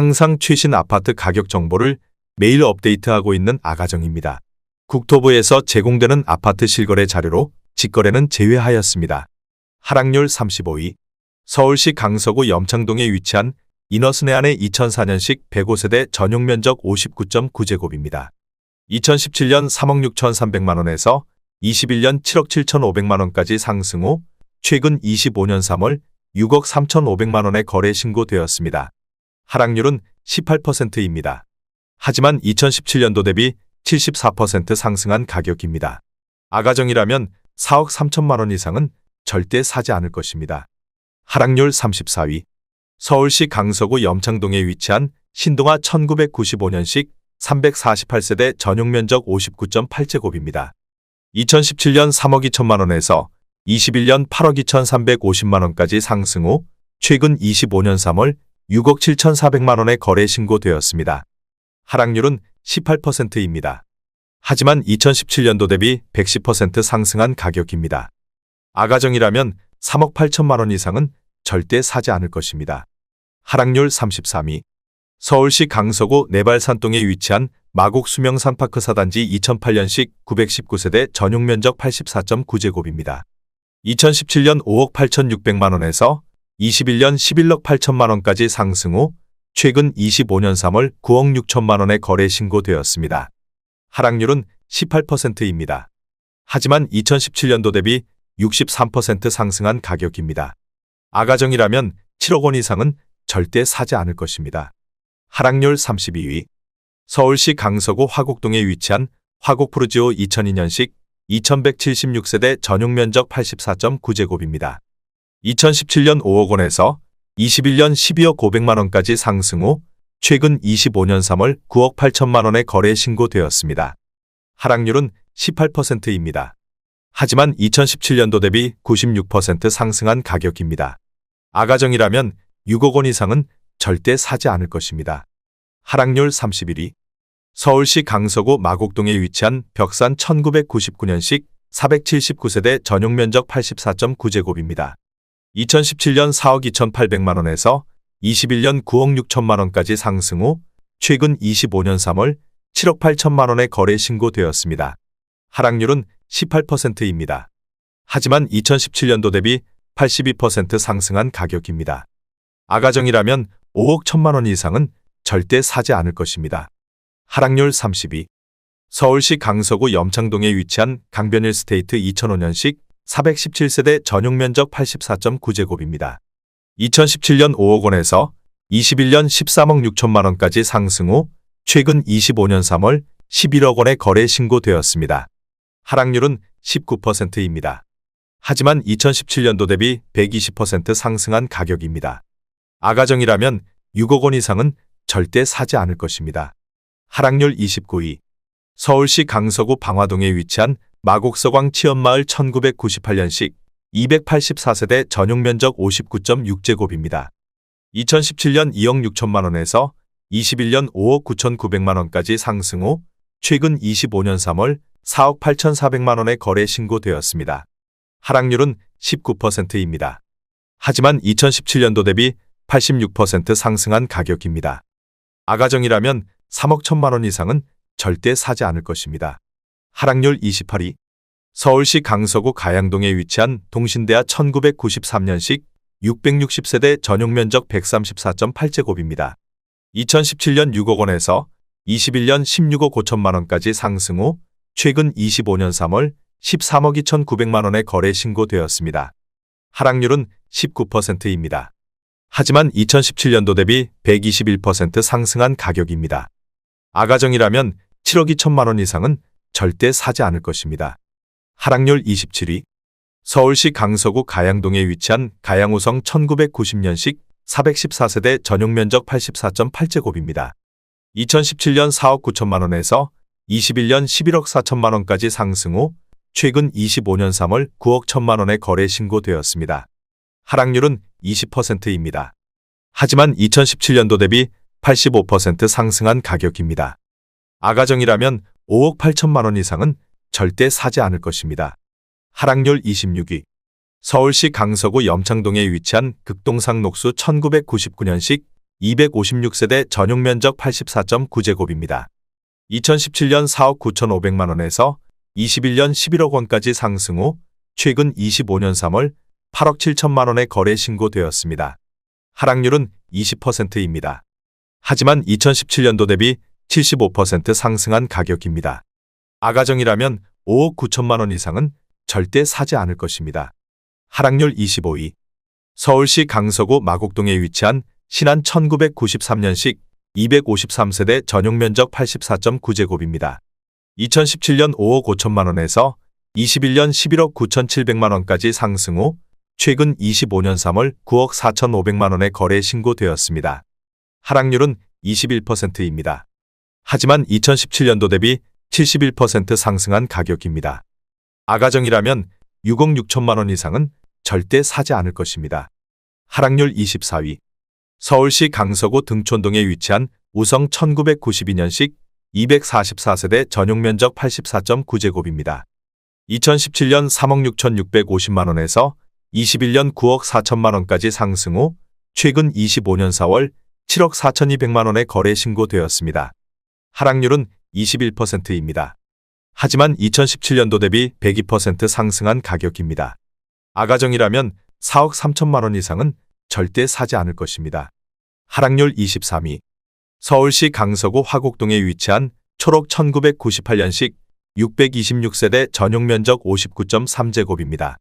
항상 최신 아파트 가격 정보를 매일 업데이트하고 있는 아가정입니다. 국토부에서 제공되는 아파트 실거래 자료로 직거래는 제외하였습니다. 하락률 35위. 서울시 강서구 염창동에 위치한 이너스네안의 2004년식 105세대 전용면적 59.9제곱입니다. 2017년 3억 6,300만원에서 21년 7억 7,500만원까지 상승 후 최근 25년 3월 6억 3,500만원에 거래 신고되었습니다. 하락률은 18%입니다. 하지만 2017년도 대비 74% 상승한 가격입니다. 아가정이라면 4억 3천만원 이상은 절대 사지 않을 것입니다. 하락률 34위. 서울시 강서구 염창동에 위치한 신동아 1995년식 348세대 전용면적 59.8제곱입니다. 2017년 3억 2천만원에서 21년 8억 2,350만원까지 상승 후 최근 25년 3월 6억 7,400만원에 거래 신고되었습니다. 하락률은 18%입니다. 하지만 2017년도 대비 110% 상승한 가격입니다. 아가정이라면 3억 8천만원 이상은 절대 사지 않을 것입니다. 하락률 33위. 서울시 강서구 내발산동에 위치한 마곡 수명산파크 사단지 2008년식 919세대 전용면적 84.9제곱입니다. 2017년 5억 8,600만원에서 21년 11억 8천만원까지 상승 후 최근 25년 3월 9억 6천만원에 거래 신고되었습니다. 하락률은 18%입니다. 하지만 2017년도 대비 63% 상승한 가격입니다. 아가정이라면 7억 원 이상은 절대 사지 않을 것입니다. 하락률 32위. 서울시 강서구 화곡동에 위치한 화곡푸르지오 2002년식 2176세대 전용면적 84.9제곱입니다. 2017년 5억 원에서 21년 12억 500만원까지 상승 후 최근 25년 3월 9억 8천만원에 거래 신고되었습니다. 하락률은 18%입니다. 하지만 2017년도 대비 96% 상승한 가격입니다. 아가정이라면 6억 원 이상은 절대 사지 않을 것입니다. 하락률 31위. 서울시 강서구 마곡동에 위치한 벽산 1999년식 479세대 전용면적 84.9제곱입니다. 2017년 4억 2,800만원에서 21년 9억 6천만원까지 상승 후 최근 25년 3월 7억 8천만원에 거래 신고되었습니다. 하락률은 18%입니다. 하지만 2017년도 대비 82% 상승한 가격입니다. 아가정이라면 5억 1천만원 이상은 절대 사지 않을 것입니다. 하락률 32. 서울시 강서구 염창동에 위치한 강변일스테이트 2005년식 417세대 전용면적 84.9제곱입니다. 2017년 5억 원에서 21년 13억 6천만원까지 상승 후 최근 25년 3월 11억 원에 거래 신고되었습니다. 하락률은 19%입니다. 하지만 2017년도 대비 120% 상승한 가격입니다. 아가정이라면 6억 원 이상은 절대 사지 않을 것입니다. 하락률 29위. 서울시 강서구 방화동에 위치한 마곡서광 치연마을 1998년식 284세대 전용면적 59.6제곱입니다. 2017년 2억 6천만원에서 21년 5억 9,900만원까지 상승 후 최근 25년 3월 4억 8,400만원에 거래 신고되었습니다. 하락률은 19%입니다. 하지만 2017년도 대비 86% 상승한 가격입니다. 아가정이라면 3억 1천만원 이상은 절대 사지 않을 것입니다. 하락률 28위. 서울시 강서구 가양동에 위치한 동신대하 1993년식 660세대 전용면적 134.8제곱입니다. 2017년 6억 원에서 21년 16억 5천만원까지 상승 후 최근 25년 3월 13억 2,900만원에 거래 신고되었습니다. 하락률은 19%입니다. 하지만 2017년도 대비 121% 상승한 가격입니다. 아가정이라면 7억 2천만원 이상은 절대 사지 않을 것입니다. 하락률 27위. 서울시 강서구 가양동에 위치한 가양호성 1990년식 414세대 전용면적 84.8제곱입니다. 2017년 4억 9천만원에서 21년 11억 4천만원까지 상승 후 최근 25년 3월 9억 1천만원에 거래 신고되었습니다. 하락률은 20%입니다. 하지만 2017년도 대비 85% 상승한 가격입니다. 아가정이라면 5억 8천만원 이상은 절대 사지 않을 것입니다. 하락률 26위. 서울시 강서구 염창동에 위치한 극동상 녹수 1999년식 256세대 전용 면적 84.9제곱입니다. 2017년 4억 9,500만 원에서 21년 11억 원까지 상승 후 최근 25년 3월 8억 7천만 원에 거래 신고되었습니다. 하락률은 20%입니다. 하지만 2017년도 대비 75% 상승한 가격입니다. 아가정이라면 5억 9천만 원 이상은 절대 사지 않을 것입니다. 하락률 25위. 서울시 강서구 마곡동에 위치한 신안 1993년식 253세대 전용 면적 84.9제곱입니다. 2017년 5억 5천만 원에서 21년 11억 9,700만 원까지 상승 후 최근 25년 3월 9억 4,500만 원에 거래 신고되었습니다. 하락률은 21%입니다. 하지만 2017년도 대비 71% 상승한 가격입니다. 아가정이라면 6억 6천만 원 이상은 절대 사지 않을 것입니다. 하락률 24위. 서울시 강서구 등촌동에 위치한 우성 1992년식 244세대 전용 면적 84.9제곱입니다. 2017년 3억 6,650만 원에서 21년 9억 4천만 원까지 상승 후 최근 25년 4월 7억 4,200만 원에 거래 신고되었습니다. 하락률은 21%입니다. 하지만 2017년도 대비 102% 상승한 가격입니다. 아가정이라면 4억 3천만 원 이상은 절대 사지 않을 것입니다. 하락률 23위. 서울시 강서구 화곡동에 위치한 초록 1998년식 626세대 전용 면적 59.3제곱입니다.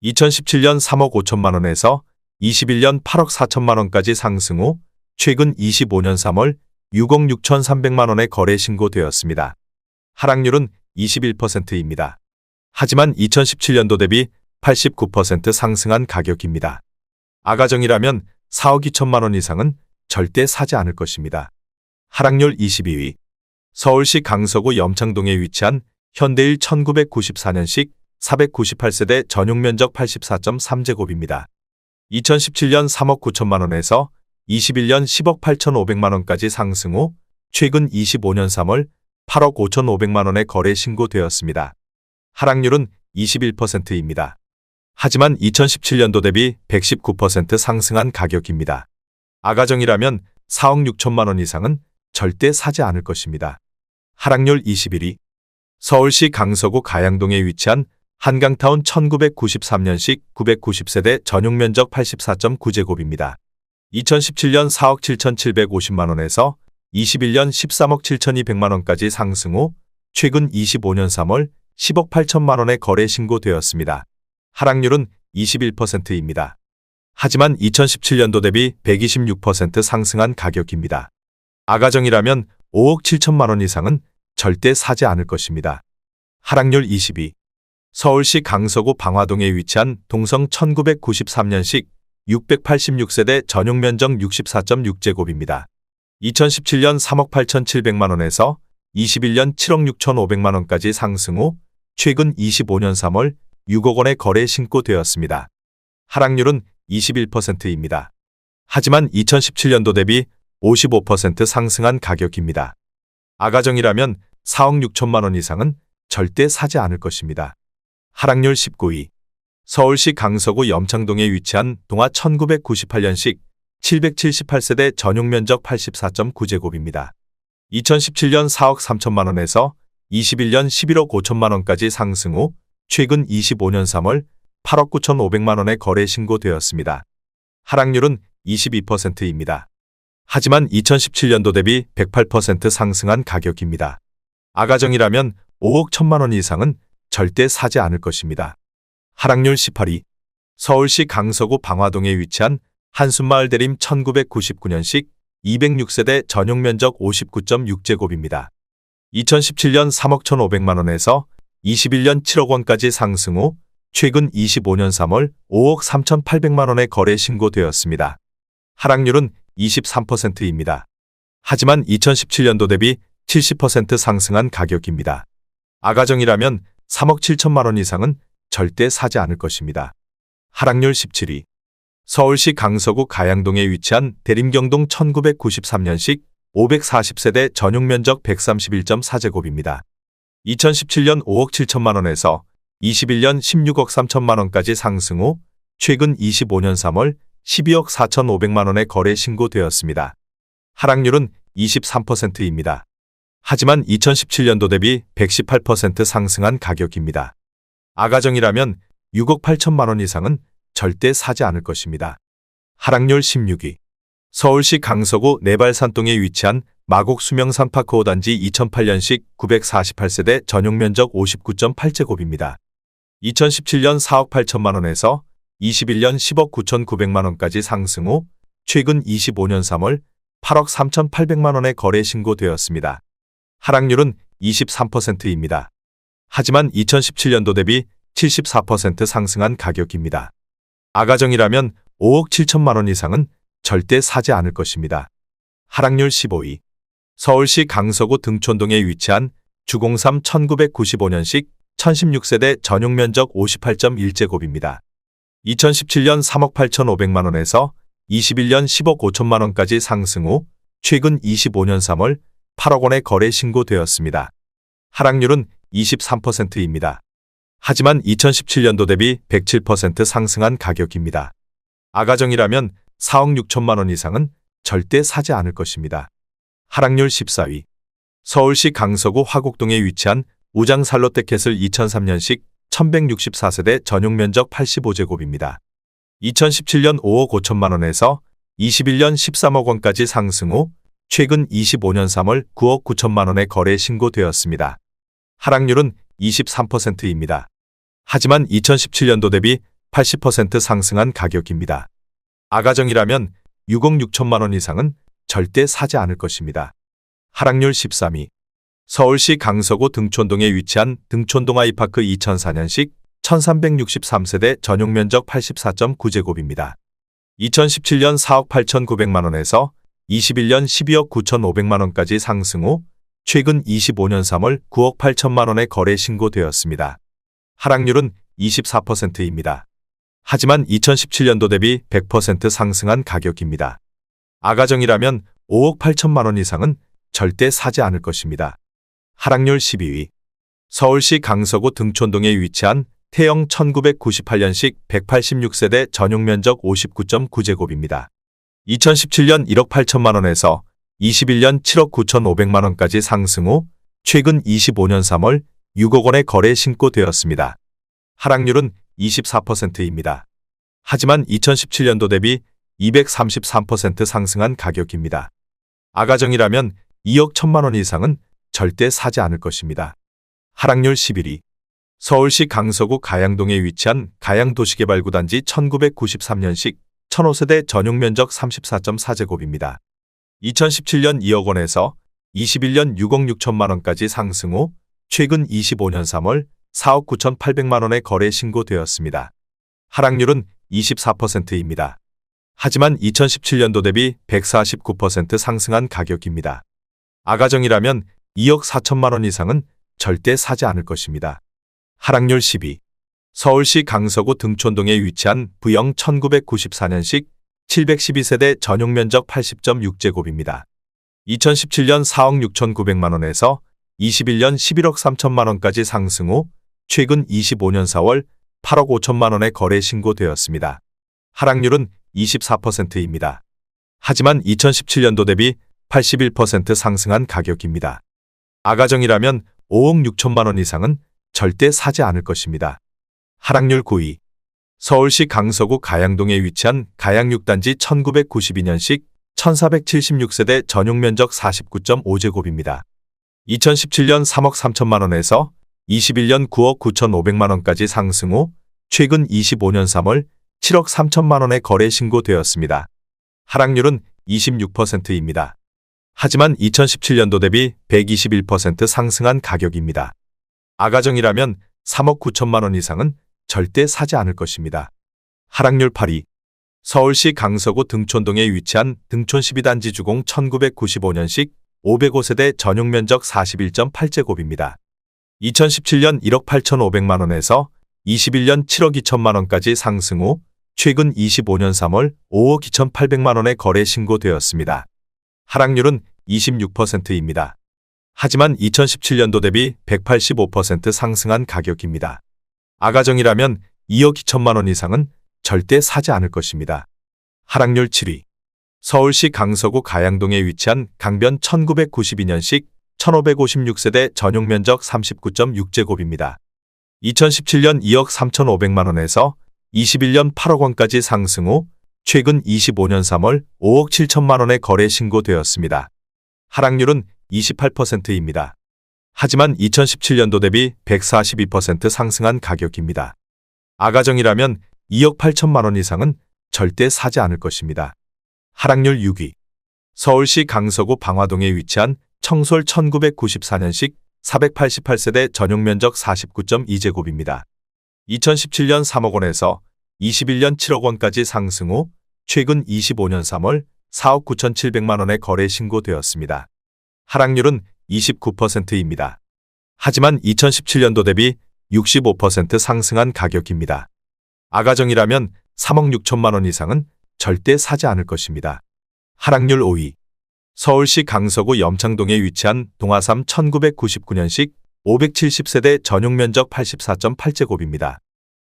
2017년 3억 5천만 원에서 21년 8억 4천만 원까지 상승 후 최근 25년 3월 6억 6,300만 원에 거래 신고되었습니다. 하락률은 21%입니다. 하지만 2017년도 대비 89% 상승한 가격입니다. 아가정이라면 4억 2천만 원 이상은 절대 사지 않을 것입니다. 하락률 22위. 서울시 강서구 염창동에 위치한 현대일 1994년식 498세대 전용 면적 84.3제곱입니다. 2017년 3억 9천만 원에서 21년 10억 8,500만 원까지 상승 후 최근 25년 3월 8억 5,500만 원에 거래 신고되었습니다. 하락률은 21%입니다. 하지만 2017년도 대비 119% 상승한 가격입니다. 아가정이라면 4억 6천만 원 이상은 절대 사지 않을 것입니다. 하락률 21위. 서울시 강서구 가양동에 위치한 한강타운 1993년식 990세대 전용 면적 84.9제곱입니다. 2017년 4억 7,750만 원에서 21년 13억 7,200만 원까지 상승 후 최근 25년 3월 10억 8천만 원에 거래 신고되었습니다. 하락률은 21%입니다. 하지만 2017년도 대비 126% 상승한 가격입니다. 아가정이라면 5억 7천만 원 이상은 절대 사지 않을 것입니다. 하락률 22. 서울시 강서구 방화동에 위치한 동성 1993년식 686세대 전용 면적 64.6제곱입니다. 2017년 3억 8,700만 원에서 21년 7억 6,500만 원까지 상승 후 최근 25년 3월 6억 원에 거래 신고되었습니다. 하락률은 21%입니다. 하지만 2017년도 대비 55% 상승한 가격입니다. 아가정이라면 4억 6천만 원 이상은 절대 사지 않을 것입니다. 하락률 19위. 서울시 강서구 염창동에 위치한 동화 1998년식 778세대 전용 면적 84.9제곱입니다. 2017년 4억 3천만 원에서 21년 11억 5천만 원까지 상승 후 최근 25년 3월 8억 9,500만 원에 거래 신고되었습니다. 하락률은 22%입니다. 하지만 2017년도 대비 108% 상승한 가격입니다. 아가정이라면 5억 1천만 원 이상은 절대 사지 않을 것입니다. 하락률 18위. 서울시 강서구 방화동에 위치한 한숨마을 대림 1999년식 206세대 전용 면적 59.6제곱입니다. 2017년 3억 1,500만 원에서 21년 7억 원까지 상승 후 최근 25년 3월 5억 3,800만 원에 거래 신고되었습니다. 하락률은 23%입니다. 하지만 2017년도 대비 70% 상승한 가격입니다. 아가정이라면 3억 7천만 원 이상은 절대 사지 않을 것입니다. 하락률 17위. 서울시 강서구 가양동에 위치한 대림경동 1993년식 540세대 전용 면적 131.4제곱입니다. 2017년 5억 7천만 원에서 21년 16억 3천만 원까지 상승 후 최근 25년 3월 12억 4,500만 원에 거래 신고되었습니다. 하락률은 23%입니다. 하지만 2017년도 대비 118% 상승한 가격입니다. 아가정이라면 6억 8천만 원 이상은 절대 사지 않을 것입니다. 하락률 16위. 서울시 강서구 내발산동에 위치한 마곡 수명산파크 5단지 2008년식 948세대 전용 면적 59.8제곱입니다. 2017년 4억 8천만 원에서 21년 10억 9,900만 원까지 상승 후 최근 25년 3월 8억 3,800만 원에 거래 신고되었습니다. 하락률은 23%입니다. 하지만 2017년도 대비 74% 상승한 가격입니다. 아가정이라면 5억 7천만 원 이상은 절대 사지 않을 것입니다. 하락률 15위. 서울시 강서구 등촌동에 위치한 주공삼 1995년식 1016세대 전용 면적 58.1제곱입니다. 2017년 3억 8,500만 원에서 21년 10억 5천만 원까지 상승 후 최근 25년 3월 8억 원에 거래 신고되었습니다. 하락률은 23%입니다. 하지만 2017년도 대비 107% 상승한 가격입니다. 아가정이라면 4억 6천만 원 이상은 절대 사지 않을 것입니다. 하락률 14위. 서울시 강서구 화곡동에 위치한 우장살롯데캐슬 2003년식 1164세대 전용 면적 85제곱입니다. 2017년 5억 5천만 원에서 21년 13억 원까지 상승 후 최근 25년 3월 9억 9천만 원에 거래 신고되었습니다. 하락률은 23%입니다. 하지만 2017년도 대비 80% 상승한 가격입니다. 아가정이라면 6억 6천만 원 이상은 절대 사지 않을 것입니다. 하락률 13위. 서울시 강서구 등촌동에 위치한 등촌동 아이파크 2004년식 1363세대 전용 면적 84.9제곱입니다. 2017년 4억 8,900만 원에서 21년 12억 9,500만 원까지 상승 후 최근 25년 3월 9억 8천만 원에 거래 신고되었습니다. 하락률은 24%입니다. 하지만 2017년도 대비 100% 상승한 가격입니다. 아가정이라면 5억 8천만 원 이상은 절대 사지 않을 것입니다. 하락률 12위. 서울시 강서구 등촌동에 위치한 태영 1998년식 186세대 전용 면적 59.9제곱입니다. 2017년 1억 8천만 원에서 21년 7억 9,500만 원까지 상승 후 최근 25년 3월 6억 원에 거래 신고되었습니다. 하락률은 24%입니다. 하지만 2017년도 대비 233% 상승한 가격입니다. 아가정이라면 2억 1천만 원 이상은 절대 사지 않을 것입니다. 하락률 11위. 서울시 강서구 가양동에 위치한 가양도시개발구단지 1993년식 1005세대 전용 면적 34.4제곱입니다. 2017년 2억 원에서 21년 6억 6천만 원까지 상승 후 최근 25년 3월 4억 9,800만 원에 거래 신고되었습니다. 하락률은 24%입니다. 하지만 2017년도 대비 149% 상승한 가격입니다. 아가정이라면 2억 4천만 원 이상은 절대 사지 않을 것입니다. 하락률 10위. 서울시 강서구 등촌동에 위치한 부영 1994년식 712세대 전용 면적 80.6제곱입니다. 2017년 4억 6,900만 원에서 21년 11억 3천만 원까지 상승 후 최근 25년 4월 8억 5천만 원에 거래 신고되었습니다. 하락률은 24%입니다. 하지만 2017년도 대비 81% 상승한 가격입니다. 아가정이라면 5억 6천만 원 이상은 절대 사지 않을 것입니다. 하락률 9위. 서울시 강서구 가양동에 위치한 가양 6단지 1992년식 1476세대 전용 면적 49.5제곱입니다. 2017년 3억 3천만 원에서 21년 9억 9,500만 원까지 상승 후 최근 25년 3월 7억 3천만 원에 거래 신고되었습니다. 하락률은 26%입니다. 하지만 2017년도 대비 121% 상승한 가격입니다. 아가정이라면 3억 9천만 원 이상은 절대 사지 않을 것입니다. 하락률 8위. 서울시 강서구 등촌동에 위치한 등촌 12단지 주공 1995년식 505세대 전용 면적 41.8제곱입니다. 2017년 1억 8,500만 원에서 21년 7억 2천만 원까지 상승 후 최근 25년 3월 5억 2,800만 원에 거래 신고되었습니다. 하락률은 26%입니다. 하지만 2017년도 대비 185% 상승한 가격입니다. 아가정이라면 2억 2천만 원 이상은 절대 사지 않을 것입니다. 하락률 7위. 서울시 강서구 가양동에 위치한 강변 1992년식 1556세대 전용 면적 39.6제곱입니다. 2017년 2억 3,500만 원에서 21년 8억 원까지 상승 후 최근 25년 3월 5억 7천만 원에 거래 신고되었습니다. 하락률은 28%입니다. 하지만 2017년도 대비 142% 상승한 가격입니다. 아가정이라면 2억 8천만 원 이상은 절대 사지 않을 것입니다. 하락률 6위. 서울시 강서구 방화동에 위치한 청솔 1994년식 488세대 전용 면적 49.2제곱입니다. 2017년 3억 원에서 21년 7억 원까지 상승 후 최근 25년 3월 4억 9,700만 원에 거래 신고되었습니다. 하락률은 29%입니다. 하지만 2017년도 대비 65% 상승한 가격입니다. 아가정이라면 3억 6천만 원 이상은 절대 사지 않을 것입니다. 하락률 5위. 서울시 강서구 염창동에 위치한 동아삼 1999년식 570세대 전용 면적 84.8제곱입니다.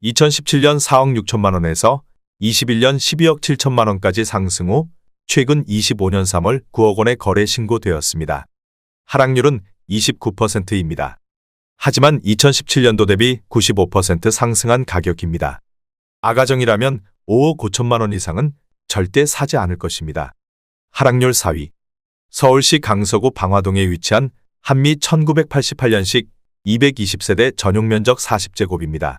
2017년 4억 6천만 원에서 21년 12억 7천만 원까지 상승 후 최근 25년 3월 9억 원에 거래 신고되었습니다. 하락률은 29%입니다. 하지만 2017년도 대비 95% 상승한 가격입니다. 아가정이라면 5억 5천만 원 이상은 절대 사지 않을 것입니다. 하락률 4위. 서울시 강서구 방화동에 위치한 한미 1988년식 220세대 전용 면적 40제곱입니다.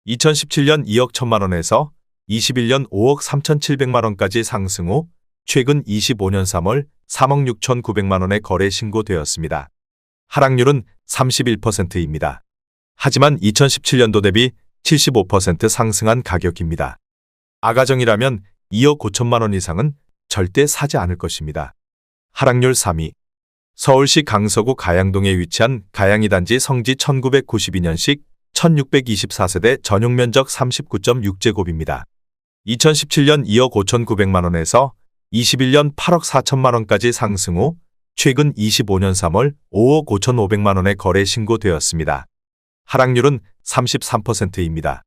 2017년 2억 1천만 원에서 21년 5억 3,700만 원까지 상승 후 최근 25년 3월 3억 6,900만 원에 거래 신고되었습니다. 하락률은 31%입니다. 하지만 2017년도 대비 75% 상승한 가격입니다. 아가정이라면 2억 5천만 원 이상은 절대 사지 않을 것입니다. 하락률 3위. 서울시 강서구 가양동에 위치한 가양이 단지 성지 1992년식 1624세대 전용 면적 39.6제곱입니다. 2017년 2억 5,900만 원에서 21년 8억 4천만 원까지 상승 후 최근 25년 3월 5억 5,500만 원에 거래 신고되었습니다. 하락률은 33%입니다.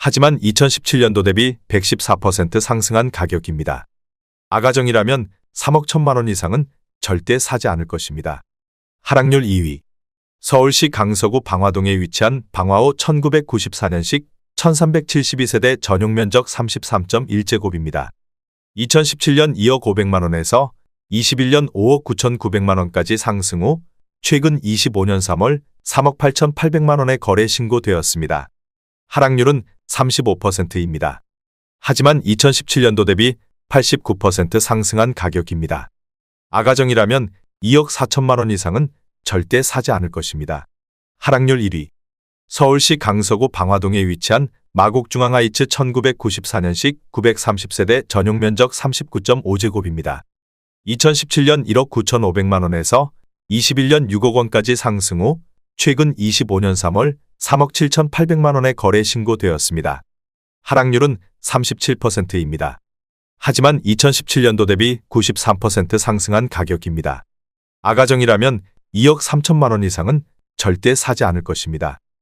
하지만 2017년도 대비 114% 상승한 가격입니다. 아가정이라면 3억 1천만 원 이상은 절대 사지 않을 것입니다. 하락률 2위. 서울시 강서구 방화동에 위치한 방화호 1994년식 1372세대 전용 면적 33.1제곱입니다. 2017년 2억 500만 원에서 21년 5억 9,900만 원까지 상승 후 최근 25년 3월 3억 8,800만 원에 거래 신고되었습니다. 하락률은 35%입니다. 하지만 2017년도 대비 89% 상승한 가격입니다. 아가정이라면 2억 4천만 원 이상은 절대 사지 않을 것입니다. 하락률 1위. 서울시 강서구 방화동에 위치한 마곡중앙하이츠 1994년식 930세대 전용 면적 39.5제곱입니다. 2017년 1억 9,500만 원에서 21년 6억 원까지 상승 후 최근 25년 3월 3억 7,800만 원에 거래 신고되었습니다. 하락률은 37%입니다. 하지만 2017년도 대비 93% 상승한 가격입니다. 아가정이라면 2억 3천만 원 이상은 절대 사지 않을 것입니다.